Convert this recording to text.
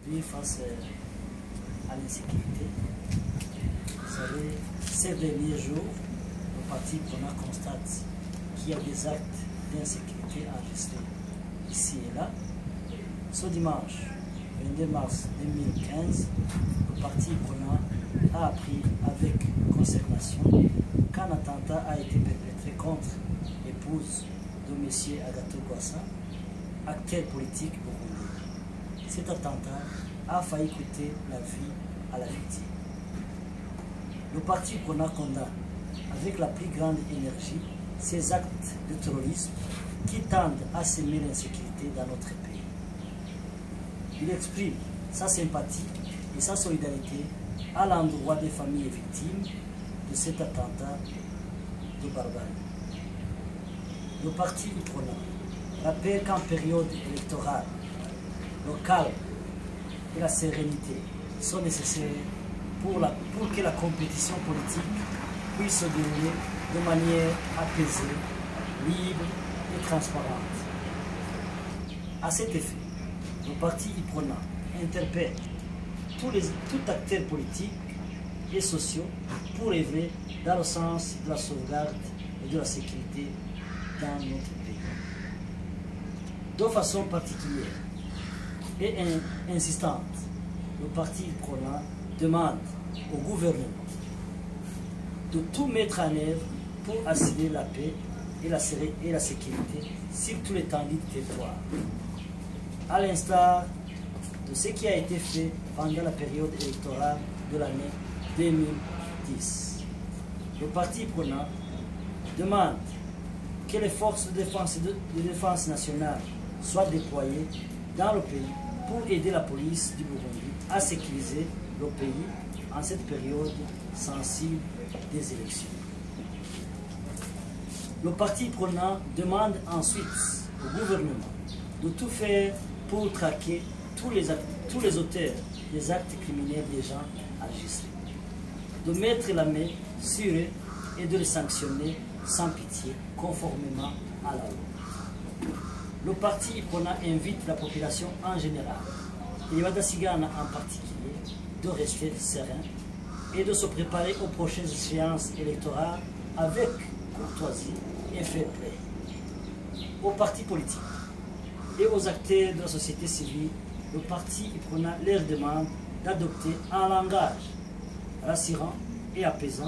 aujourd'hui face à l'insécurité. Vous savez, ces derniers jours, le parti PRONA constate qu'il y a des actes d'insécurité enregistrés ici et là. Ce dimanche, 22 mars 2015, le parti PRONA a appris avec consternation qu'un attentat a été perpétré contre l'épouse de M. Agathon Rwasa, acteur politique burundais. Cet attentat a failli coûter la vie à la victime. Le parti PRONA condamne avec la plus grande énergie ces actes de terrorisme qui tendent à semer l'insécurité dans notre pays. Il exprime sa sympathie et sa solidarité à l'endroit des familles victimes de cet attentat de barbarie. Le parti PRONA rappelle qu'en période électorale, le calme et la sérénité sont nécessaires pour que la compétition politique puisse se dérouler de manière apaisée, libre et transparente. À cet effet, le parti PRONA interpelle tout acteur politique et sociaux pour œuvrer dans le sens de la sauvegarde et de la sécurité dans notre pays. De façon particulière et insistante, le parti PRONA demande au gouvernement de tout mettre en œuvre pour assurer la paix et la sécurité sur tout l'étendue du territoire, à l'instar de ce qui a été fait pendant la période électorale de l'année 2010. Le parti PRONA demande que les forces de défense nationale soient déployées dans le pays pour aider la police du Burundi à sécuriser le pays en cette période sensible des élections. Le parti PRONA demande ensuite au gouvernement de tout faire pour traquer tous les auteurs des actes criminels déjà enregistrés, de mettre la main sur eux et de les sanctionner sans pitié, conformément à la loi. Le parti PRONA invite la population en général, et les Badasigana en particulier, de rester serein et de se préparer aux prochaines échéances électorales avec courtoisie et fair play. Aux partis politiques et aux acteurs de la société civile, le parti PRONA leur demande d'adopter un langage rassurant et apaisant